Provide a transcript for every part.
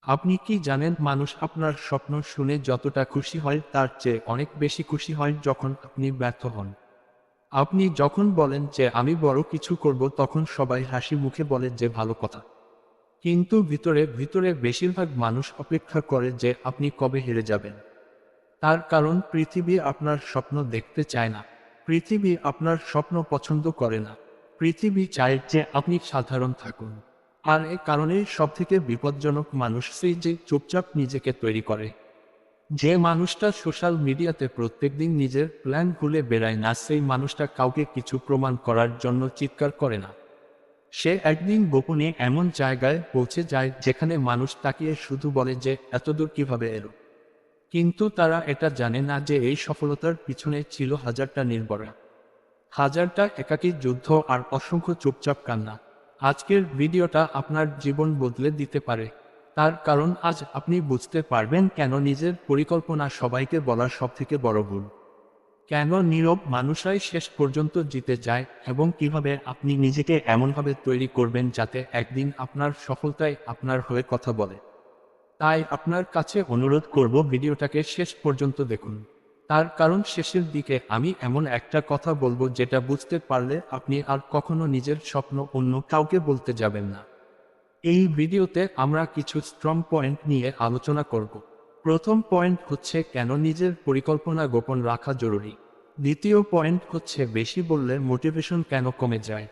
আপনি কি জানেন মানুষ আপনার স্বপ্ন শুনে যতটা খুশি হয় তার চেয়ে অনেক বেশি খুশি হয় যখন আপনি ব্যর্থ হন। আপনি যখন বলেন যে আমি বড় কিছু করব তখন সবাই হাসি মুখে বলে যে ভালো কথা। কিন্তু ভিতরে ভিতরে বেশিরভাগ মানুষ অপেক্ষা করে যে আপনি কবে হেরে যাবেন। তার কারণ পৃথিবী আপনার স্বপ্ন দেখতে চায় না। পৃথিবী আপনার স্বপ্ন পছন্দ করে না। পৃথিবী চায় যে আপনি সাধারণ থাকুন। আর এ কারণেই সবথেকে বিপজ্জনক মানুষ সেই যে চুপচাপ নিজেকে তৈরি করে। যে মানুষটা সোশ্যাল মিডিয়াতে প্রত্যেকদিন নিজের প্ল্যান ভুলে বেড়ায় না, সেই মানুষটা কাউকে কিছু প্রমাণ করার জন্য চিৎকার করে না। সে একদিন গোপনে এমন জায়গায় পৌঁছে যায় যেখানে মানুষ তাকিয়ে শুধু বলে যে এতদূর কিভাবে এলো। কিন্তু তারা এটা জানে না যে এই সফলতার পিছনে ছিল হাজারটা নির্ভরা, হাজারটা একাকী যুদ্ধ আর অসংখ্য চুপচাপ কান্না। আজকের ভিডিওটা আপনার জীবন বদলে দিতে পারে। তার কারণ আজ আপনি বুঝতে পারবেন কেন নিজের পরিকল্পনা সবাইকে বলার সবথেকে বড় ভুল, কেন নীরব মানুষরাই শেষ পর্যন্ত জিতে যায়, এবং কিভাবে আপনি নিজেকে এমনভাবে তৈরি করবেন যাতে একদিন আপনার সফলতাই আপনার হয়ে কথা বলে। তাই আপনার কাছে অনুরোধ করব, ভিডিওটাকে শেষ পর্যন্ত দেখুন। তার কারণ শেষের দিকে আমি এমন একটা কথা বলবো যেটা বুঝতে পারলে আপনি আর কখনো নিজের স্বপ্ন অন্য কাউকে বলতে যাবেন না। এই ভিডিওতে আমরা কিছু স্ট্রং পয়েন্ট নিয়ে আলোচনা করব। প্রথম পয়েন্ট হচ্ছে কেন নিজের পরিকল্পনা গোপন রাখা জরুরি। দ্বিতীয় পয়েন্ট হচ্ছে বেশি বললে মোটিভেশন কেন কমে যায়।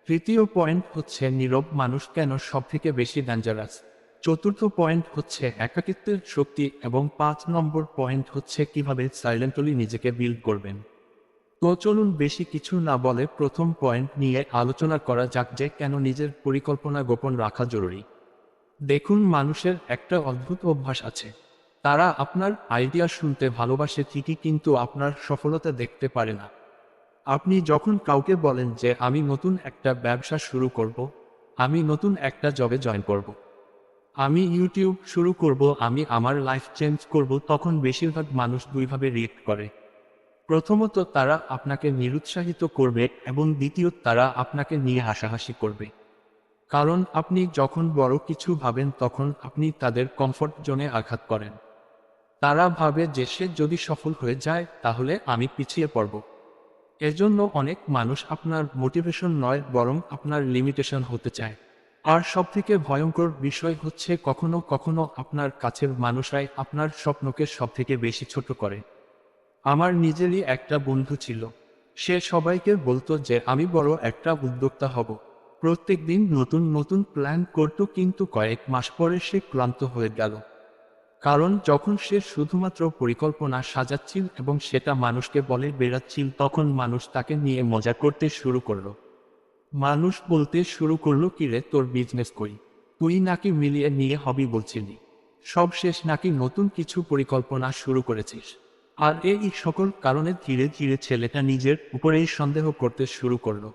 তৃতীয় পয়েন্ট হচ্ছে নীরব মানুষ কেন সবথেকে বেশি ডেঞ্জারাস। চতুর্থ পয়েন্ট হচ্ছে একাকিত্বের শক্তি, এবং 5 নম্বর পয়েন্ট হচ্ছে কিভাবে সাইলেন্টলি নিজেকে বিল্ড করবেন। তো চলুন বেশি কিছু না বলে প্রথম পয়েন্ট নিয়ে আলোচনা করা যাক, যে কেন নিজের পরিকল্পনা গোপন রাখা জরুরি। দেখুন, মানুষের একটা অদ্ভুত অভ্যাস আছে। তারা আপনার আইডিয়া শুনতে ভালোবাসে ঠিকই, কিন্তু আপনার সফলতা দেখতে পারে না। আপনি যখন কাউকে বলেন যে আমি নতুন একটা ব্যবসা শুরু করব, আমি নতুন একটা জবে জয়েন করব, আমি ইউটিউব শুরু করব, আমি আমার লাইফ চেঞ্জ করব, তখন বেশিরভাগ মানুষ দুইভাবে রিয়েক্ট করে। প্রথমত তারা আপনাকে নিরুৎসাহিত করবে, এবং দ্বিতীয়ত তারা আপনাকে নিয়ে হাসাহাসি করবে। কারণ আপনি যখন বড় কিছু ভাবেন তখন আপনি তাদের কমফর্ট জোনে আঘাত করেন। তারা ভাবে যে সে যদি সফল হয়ে যায় তাহলে আমি পিছিয়ে পড়ব। এজন্য অনেক মানুষ আপনার মোটিভেশন নয়, বরং আপনার লিমিটেশন হতে চায়। আর সবথেকে ভয়ঙ্কর বিষয় হচ্ছে কখনো কখনো আপনার কাছের মানুষরাই আপনার স্বপ্নকে সবথেকে বেশি ছোট করে। আমার নিজেরই একটা বন্ধু ছিল। সে সবাইকে বলতো যে আমি বড় একটা উদ্যোক্তা হব। প্রত্যেকদিন নতুন নতুন প্ল্যান করত, কিন্তু কয়েক মাস পরে সে ক্লান্ত হয়ে গেল। কারণ যখন সে শুধুমাত্র পরিকল্পনা সাজাচ্ছিল এবং সেটা মানুষকে বলে বেড়াচ্ছিল, তখন মানুষ তাকে নিয়ে মজা করতে শুরু করলো। মানুষ বলতে শুরু করলো, কিরে তোর বিজনেস কই, তুই নাকি মিলিয়ে নিয়ে হবি বলছিলি, সব শেষ নাকি নতুন কিছু পরিকল্পনা শুরু করেছিস। আর এই সকল কারণে ধীরে ধীরে ছেলেটা নিজের উপরেই সন্দেহ করতে শুরু করলো।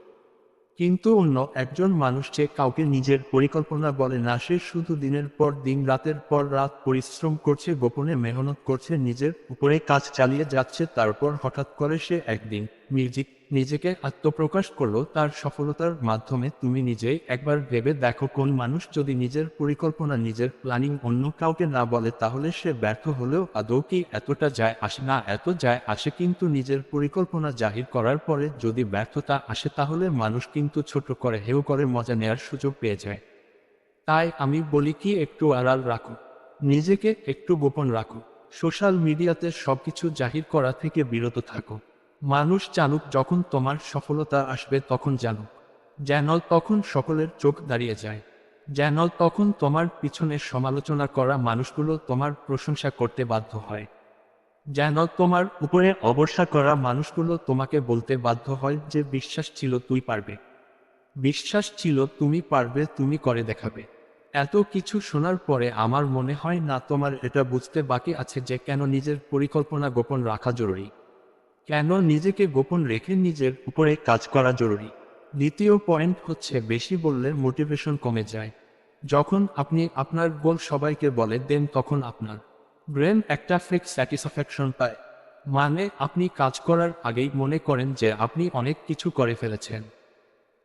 কিন্তু অন্য একজন মানুষ যে কাউকে নিজের পরিকল্পনা বলে না, সে শুধু দিনের পর দিন রাতের পর রাত পরিশ্রম করছে, গোপনে মেহনত করছে, নিজের উপরে কাজ চালিয়ে যাচ্ছে। তারপর হঠাৎ করে সে একদিন মিউজিক নিজেকে আত্মপ্রকাশ করলো তার সফলতার মাধ্যমে। তুমি নিজেই একবার ভেবে দেখো, কোন মানুষ যদি নিজের পরিকল্পনা, নিজের প্ল্যানিং অন্য কাউকে না বলে, তাহলে সে ব্যর্থ হলেও আদৌ কি এতটা যায় আসে না? এত যায় আসে, কিন্তু নিজের পরিকল্পনা জাহির করার পরে যদি ব্যর্থতা আসে তাহলে মানুষ কিন্তু ছোট করে, হেয় করে, মজা নেয়ার সুযোগ পেয়ে যায়। তাই আমি বলি কি, একটু আড়াল রাখো, নিজেকে একটু গোপন রাখো। সোশ্যাল মিডিয়াতে সবকিছু জাহির করা থেকে বিরত থাকো। মানুষ জানুক, যখন তোমার সফলতা আসবে তখন জানুক। যেন তখন সকলের চোখ দাঁড়িয়ে যায়। যেন তখন তোমার পিছনে সমালোচনা করা মানুষগুলো তোমার প্রশংসা করতে বাধ্য হয়। যেন তোমার উপরে অবসা করা মানুষগুলো তোমাকে বলতে বাধ্য হয় যে বিশ্বাস ছিল তুই পারবে, বিশ্বাস ছিল তুমি পারবে, তুমি করে দেখাবে। এত কিছু শোনার পরে আমার মনে হয় না তোমার এটা বুঝতে বাকি আছে যে কেন নিজের পরিকল্পনা গোপন রাখা জরুরি, কেন নিজেকে গোপন রেখে নিজের উপরে কাজ করা জরুরি। দ্বিতীয় পয়েন্ট হচ্ছে বেশি বললে মোটিভেশন কমে যায়। যখন আপনি আপনার গোল সবাইকে বলে দেন তখন আপনার ব্রেন একটা ফেক স্যাটিসফ্যাকশন পায়। মানে আপনি কাজ করার আগেই মনে করেন যে আপনি অনেক কিছু করে ফেলেছেন।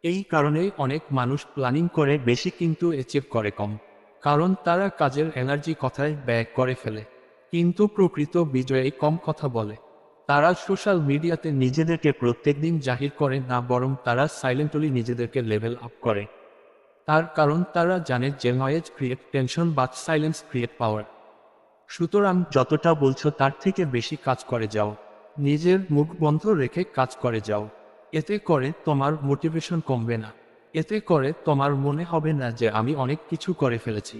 এই কারণেই অনেক মানুষ প্ল্যানিং করে বেশি কিন্তু অ্যাচিভ করে কম। কারণ তারা কাজের এনার্জি কথায় ব্যয় করে ফেলে, কিন্তু প্রকৃত বিজয়ী কম কথা বলে। তারা সোশ্যাল মিডিয়াতে নিজেদেরকে প্রত্যেকদিন জাহির করে না, বরং তারা সাইলেন্টলি নিজেদেরকে লেভেল আপ করে। তার কারণ তারা জানে যে noise create tension, but silence create power. সুতরাং যতটা বলছো তার থেকে বেশি কাজ করে যাও, নিজের মুখ বন্ধ রেখে কাজ করে যাও। এতে করে তোমার মোটিভেশন কমবে না, এতে করে তোমার মনে হবে না যে আমি অনেক কিছু করে ফেলেছি।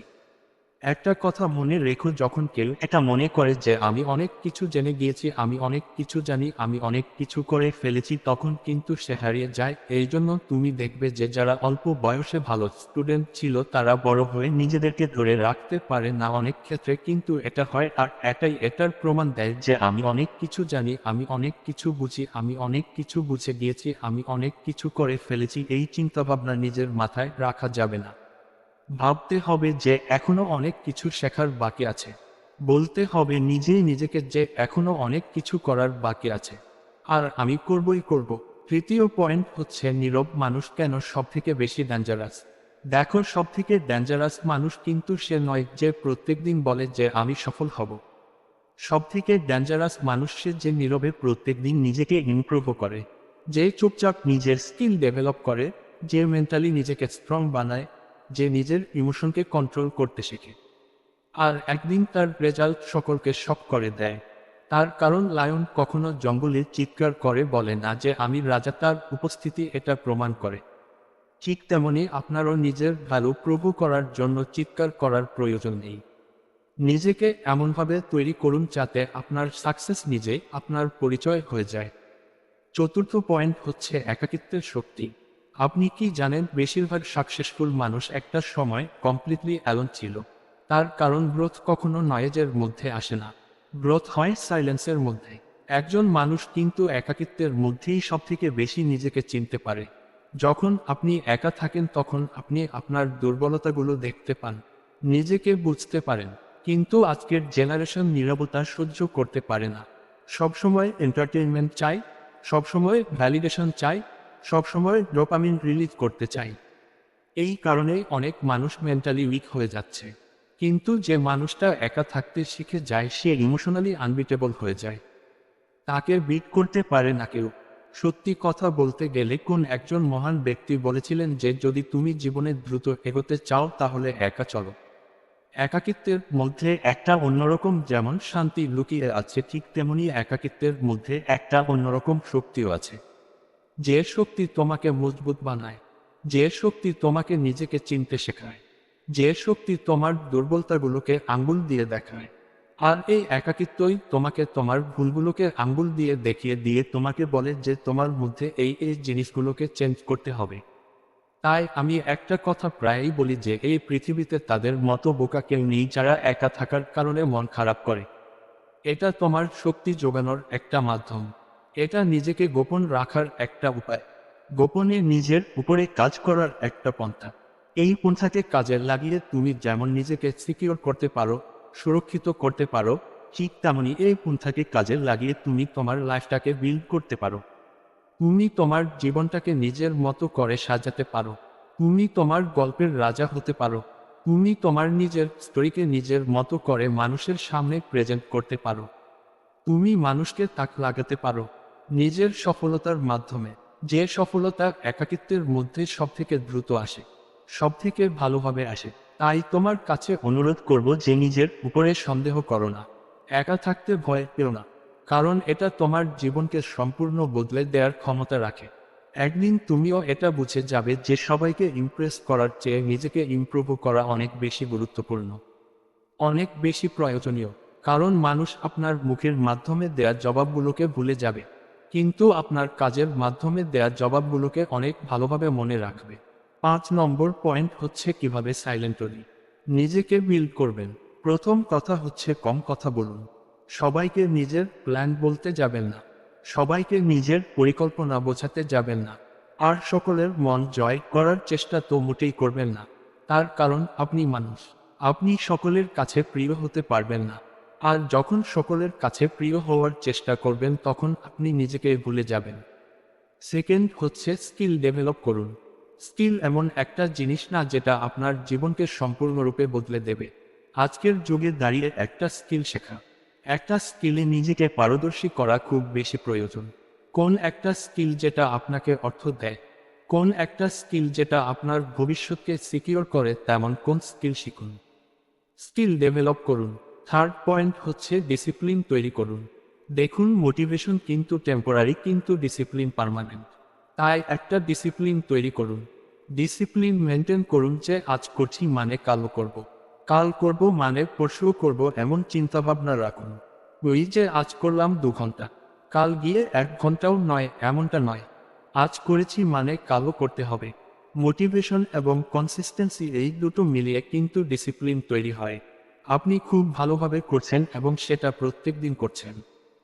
একটা কথা মনে রেখো, যখন কেউ এটা মনে করে যে আমি অনেক কিছু জেনে গিয়েছি, আমি অনেক কিছু জানি, আমি অনেক কিছু করে ফেলেছি, তখন কিন্তু সে হারিয়ে যায়। এই জন্য তুমি দেখবে যে যারা অল্প বয়সে ভালো স্টুডেন্ট ছিল তারা বড় হয়ে নিজেদেরকে ধরে রাখতে পারে না অনেক ক্ষেত্রে, কিন্তু এটা হয়। আর এটাই এটার প্রমাণ দেয় যে আমি অনেক কিছু জানি, আমি অনেক কিছু বুঝি, আমি অনেক কিছু বুঝে গিয়েছি, আমি অনেক কিছু করে ফেলেছি। এই চিন্তাভাবনা নিজের মাথায় রাখা যাবে না। ভাবতে হবে যে এখনো অনেক কিছু শেখার বাকি আছে। বলতে হবে নিজেই নিজেকে যে এখনো অনেক কিছু করার বাকি আছে, আর আমি করবই করব। তৃতীয় পয়েন্ট হচ্ছে নীরব মানুষ কেন সবথেকে বেশি ডেঞ্জারাস। দেখো, সবথেকে ডেঞ্জারাস মানুষ কিন্তু সে নয় যে প্রত্যেকদিন বলে যে আমি সফল হব। সবথেকে ডেঞ্জারাস মানুষ সে যে নীরবে প্রত্যেকদিন নিজেকে ইমপ্রুভ করে, যে চুপচাপ নিজের স্কিল ডেভেলপ করে, যে মেন্টালি নিজেকে স্ট্রং বানায়, যে নিজের ইমোশনকে কন্ট্রোল করতে শেখে। আর একদিন তার রেজাল্ট সকলকে শক করে দেয়। তার কারণ লায়ন কখনো জঙ্গলে চিৎকার করে বলে না যে আমি রাজা, তার উপস্থিতি এটা প্রমাণ করে। ঠিক তেমনি আপনারও নিজের ভ্যালু প্রভু করার জন্য চিৎকার করার প্রয়োজন নেই। নিজেকে এমনভাবে তৈরি করুন যাতে আপনার সাকসেস নিজে আপনার পরিচয় হয়ে যায়। চতুর্থ পয়েন্ট হচ্ছে একাকিত্বের শক্তি। আপনি কি জানেন, বেশিরভাগ সাকসেসফুল মানুষ একটা সময় কমপ্লিটলি অ্যালোন ছিল। তার কারণ গ্রোথ কখনো নয়েজের মধ্যে আসে না, গ্রোথ হয় সাইলেন্সের মধ্যে। একজন মানুষ কিন্তু একাকিত্বের মধ্যেই সবথেকে বেশি নিজেকে চিনতে পারে। যখন আপনি একা থাকেন তখন আপনি আপনার দুর্বলতাগুলো দেখতে পান, নিজেকে বুঝতে পারেন। কিন্তু আজকের জেনারেশন নীরবতা সহ্য করতে পারে না। সবসময় এন্টারটেইনমেন্ট চাই, সবসময় ভ্যালিডেশন চাই, সবসময় ডোপামিন রিলিজ করতে চাই। এই কারণেই অনেক মানুষ মেন্টালি উইক হয়ে যাচ্ছে। কিন্তু যে মানুষটা একা থাকতে শিখে যায় সে ইমোশনালি আনবিটেবল হয়ে যায়, তাকে বিট করতে পারে না কেউ। সত্যি কথা বলতে গেলে কোন একজন মহান ব্যক্তি বলেছিলেন যে যদি তুমি জীবনে দ্রুত এগোতে চাও তাহলে একা চলো। একাকিত্বের মধ্যে একটা অন্যরকম যেমন শান্তি লুকিয়ে আছে, ঠিক তেমনি একাকিত্বের মধ্যে একটা অন্যরকম শক্তিও আছে। যে শক্তি তোমাকে মজবুত বানায়, যে শক্তি তোমাকে নিজেকে চিনতে শেখায়, যে শক্তি তোমার দুর্বলতাগুলোকে আঙ্গুল দিয়ে দেখায়। আর এই একাকিত্বই তোমাকে তোমার ভুলগুলোকে আঙ্গুল দিয়ে দেখিয়ে দিয়ে তোমাকে বলে যে তোমার মধ্যে এই এই জিনিসগুলোকে চেঞ্জ করতে হবে। তাই আমি একটা কথা প্রায়ই বলি যে এই পৃথিবীতে তাদের মতো বোকা কেউ নেই যারা একা থাকার কারণে মন খারাপ করে। এটা তোমার শক্তি যোগানোর একটা মাধ্যম, এটা নিজেকে গোপন রাখার একটা উপায়, গোপনে নিজের উপরে কাজ করার একটা পন্থা। এই পন্থাকে কাজে লাগিয়ে তুমি যেমন নিজেকে সিকিউর করতে পারো, সুরক্ষিত করতে পারো, ঠিক তেমনি এই পন্থাকে কাজে লাগিয়ে তুমি তোমার লাইফটাকে বিল্ড করতে পারো। তুমি তোমার জীবনটাকে নিজের মতো করে সাজাতে পারো, তুমি তোমার গল্পের রাজা হতে পারো, তুমি তোমার নিজের স্টোরিকে নিজের মতো করে মানুষের সামনে প্রেজেন্ট করতে পারো। তুমি মানুষকে তাক লাগাতে পারো নিজের সফলতার মাধ্যমে, যে সফলতা একাকিত্বের মধ্যে সবথেকে দ্রুত আসে, সবথেকে ভালোভাবে আসে। তাই তোমার কাছে অনুরোধ করব যে নিজের উপরে সন্দেহ করো না, একা থাকতে ভয় পেও না, কারণ এটা তোমার জীবনকে সম্পূর্ণ বদলে দেওয়ার ক্ষমতা রাখে। একদিন তুমিও এটা বুঝে যাবে যে সবাইকে ইমপ্রেস করার চেয়ে নিজেকে ইমপ্রুভ করা অনেক বেশি গুরুত্বপূর্ণ, অনেক বেশি প্রয়োজনীয়। কারণ মানুষ আপনার মুখের মাধ্যমে দেয়া জবাবগুলোকে ভুলে যাবে, কিন্তু আপনার কাজের মাধ্যমে দেয়া জবাবগুলোকে অনেক ভালোভাবে মনে রাখবে। 5 নম্বর পয়েন্ট হচ্ছে কিভাবে সাইলেন্টলি নিজেকে বিল্ড করবেন। প্রথম কথা হচ্ছে কম কথা বলুন। সবাইকে নিজের প্ল্যান বলতে যাবেন না, সবাইকে নিজের পরিকল্পনা বোঝাতে যাবেন না, আর সকলের মন জয় করার চেষ্টা তো মোটেই করবেন না। তার কারণ আপনি মানুষ, আপনি সকলের কাছে প্রিয় হতে পারবেন না। আর যখন সকলের কাছে প্রিয় হওয়ার চেষ্টা করবেন তখন আপনি নিজেকে ভুলে যাবেন। সেকেন্ড হচ্ছে স্কিল ডেভেলপ করুন। স্কিল এমন একটা জিনিস না যেটা আপনার জীবনকে সম্পূর্ণরূপে বদলে দেবে। আজকের যুগে দাঁড়িয়ে একটা স্কিল শেখা, একটা স্কিলে নিজেকে পারদর্শী করা খুব বেশি প্রয়োজন। কোন একটা স্কিল যেটা আপনাকে অর্থ দেয়, কোন একটা স্কিল যেটা আপনার ভবিষ্যৎকে সিকিউর করে, তেমন কোন স্কিল শিখুন, স্কিল ডেভেলপ করুন। থার্ড পয়েন্ট হচ্ছে ডিসিপ্লিন তৈরি করুন। দেখুন, মোটিভেশন কিন্তু টেম্পোরারি, কিন্তু ডিসিপ্লিন পার্মানেন্ট। তাই একটা ডিসিপ্লিন তৈরি করুন। ডিসিপ্লিন মেনটেন করুন যে আজ করছি মানে কালও করব, কাল করব মানে পরশুও করব, এমন চিন্তাভাবনা রাখুন। ওই যে আজ করলাম 2 ঘন্টা, কাল গিয়ে 1 ঘন্টাও নয়, এমনটা নয়। আজ করেছি মানে কালও করতে হবে। মোটিভেশন এবং কনসিস্টেন্সি, এই দুটো মিলিয়ে কিন্তু ডিসিপ্লিন তৈরি হয়। আপনি খুব ভালোভাবে করছেন এবং সেটা প্রত্যেক দিন করছেন,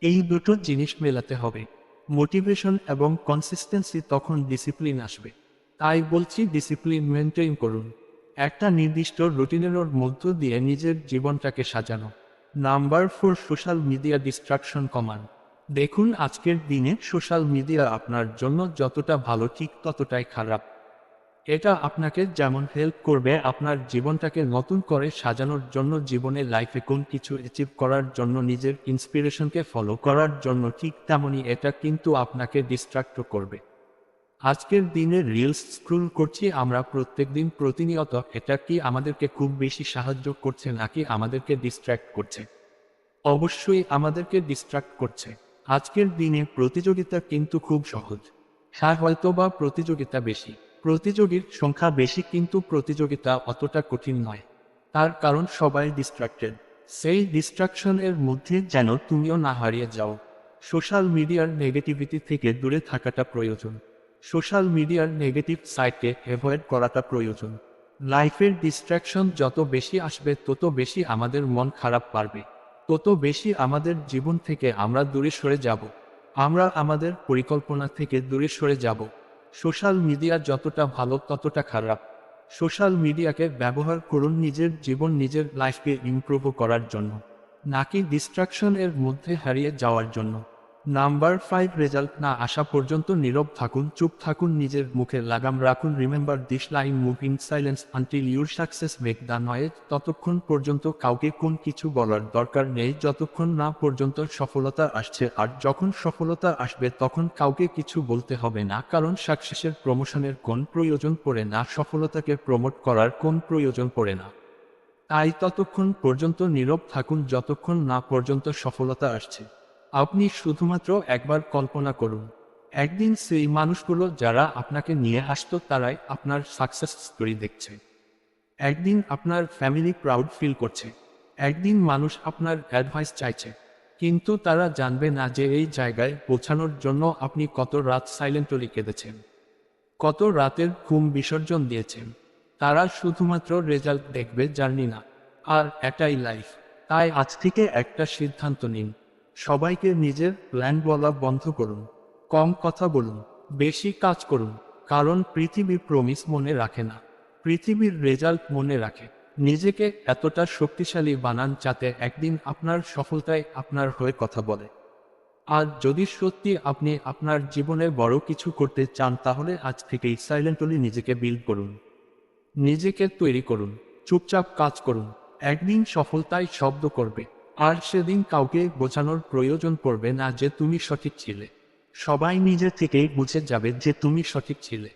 এই দুটো জিনিস মেলাতে হবে। মোটিভেশন এবং কনসিস্টেন্সি, তখন ডিসিপ্লিন আসবে। তাই বলছি, ডিসিপ্লিন মেনটেন করুন। একটা নির্দিষ্ট রুটিনের মধ্য দিয়ে নিজের জীবনটাকে সাজানো। নাম্বার 4, সোশ্যাল মিডিয়া ডিস্ট্রাকশন কমান। দেখুন, আজকের দিনে সোশ্যাল মিডিয়া আপনার জন্য যতটা ভালো ঠিক ততটাই খারাপ। এটা আপনাকে যেমন হেল্প করবে আপনার জীবনটাকে নতুন করে সাজানোর জন্য, জীবনের লাইফে কোন কিছু অ্যাচিভ করার জন্য, নিজের ইন্সপিরেশনকে ফলো করার জন্য, ঠিক তেমনই এটা কিন্তু আপনাকে ডিস্ট্রাক্টও করবে। আজকের দিনে রিলস স্ক্রল করছি আমরা প্রত্যেকদিন প্রতিনিয়ত, এটা কি আমাদেরকে খুব বেশি সাহায্য করছে নাকি আমাদেরকে ডিস্ট্র্যাক্ট করছে? অবশ্যই আমাদেরকে ডিস্ট্রাক্ট করছে। আজকের দিনে প্রতিযোগিতা কিন্তু খুব সহজ। হ্যাঁ, হয়তো বা প্রতিযোগিতা বেশি, প্রতিযোগীর সংখ্যা বেশি, কিন্তু প্রতিযোগিতা অতটা কঠিন নয়। তার কারণ সবাই ডিস্ট্রাক্টেড। সেই ডিস্ট্রাকশনের মধ্যে যেন তুমিও না হারিয়ে যাও। সোশ্যাল মিডিয়ার নেগেটিভিটি থেকে দূরে থাকাটা প্রয়োজন। সোশ্যাল মিডিয়ার নেগেটিভ সাইডকে অ্যাভয়েড করাটা প্রয়োজন। লাইফের ডিস্ট্রাকশন যত বেশি আসবে তত বেশি আমাদের মন খারাপ বাড়বে, তত বেশি আমাদের জীবন থেকে আমরা দূরে সরে যাব, আমরা আমাদের পরিকল্পনা থেকে দূরে সরে যাব। সোশ্যাল মিডিয়া যতটা ভালো ততটা খারাপ। সোশ্যাল মিডিয়াকে ব্যবহার করুন নিজের জীবন, নিজের লাইফকে ইমপ্রুভ করার জন্য, নাকি ডিস্ট্রাকশন এর মধ্যে হারিয়ে যাওয়ার জন্য। নাম্বার 5, রেজাল্ট না আসা পর্যন্ত নীরব থাকুন, চুপ থাকুন, নিজের মুখে লাগাম রাখুন। Remember this line, move in silence until your success make the noise. ততক্ষণ পর্যন্ত কাউকে কোন কিছু বলার দরকার নেই যতক্ষণ না পর্যন্ত সফলতা আসছে, আর যখন সফলতা আসবে তখন কাউকে কিছু বলতে হবে না, কারণ সাকসেসের প্রমোশনের কোন প্রয়োজন পড়ে না, সফলতাকে প্রমোট করার কোন প্রয়োজন পড়ে না। তাই ততক্ষণ পর্যন্ত নীরব থাকুন যতক্ষণ না পর্যন্ত সফলতা আসছে। আপনি শুধুমাত্র একবার কল্পনা করুন, একদিন সেই মানুষগুলো যারা আপনাকে নিয়ে আসতো তারাই আপনার সাকসেস স্টোরি দেখছে। একদিন আপনার ফ্যামিলি প্রাউড ফিল করছে। একদিন মানুষ আপনার অ্যাডভাইস চাইছে, কিন্তু তারা জানবে না যে এই জায়গায় পৌঁছানোর জন্য আপনি কত রাত সাইলেন্টলি কেঁদেছেন, কত রাতের ঘুম বিসর্জন দিয়েছেন। তারা শুধুমাত্র রেজাল্ট দেখবে, জার্নি না। আর এটাই লাইফ। তাই আজ থেকে একটা সিদ্ধান্ত নিন, সবাইকে নিজের প্ল্যান বলা বন্ধ করুন, কম কথা বলুন, বেশি কাজ করুন। কারণ পৃথিবী প্রমিস মনে রাখে না, পৃথিবীর রেজাল্ট মনে রাখে। নিজেকে এতটা শক্তিশালী বানান যাতে একদিন আপনার সফলতায় আপনার হয়ে কথা বলে। আর যদি সত্যি আপনি আপনার জীবনে বড় কিছু করতে চান, তাহলে আজ থেকেই সাইলেন্টলি নিজেকে বিল্ড করুন, নিজেকে তৈরি করুন, চুপচাপ কাজ করুন। একদিন সফলতায় শব্দ করবে, আর সেদিন কাউকে বোঝানোর প্রয়োজন পড়বে না যে তুমি সঠিক ছিলে। সবাই নিজে থেকেই বুঝে যাবে যে তুমি সঠিক ছিলে।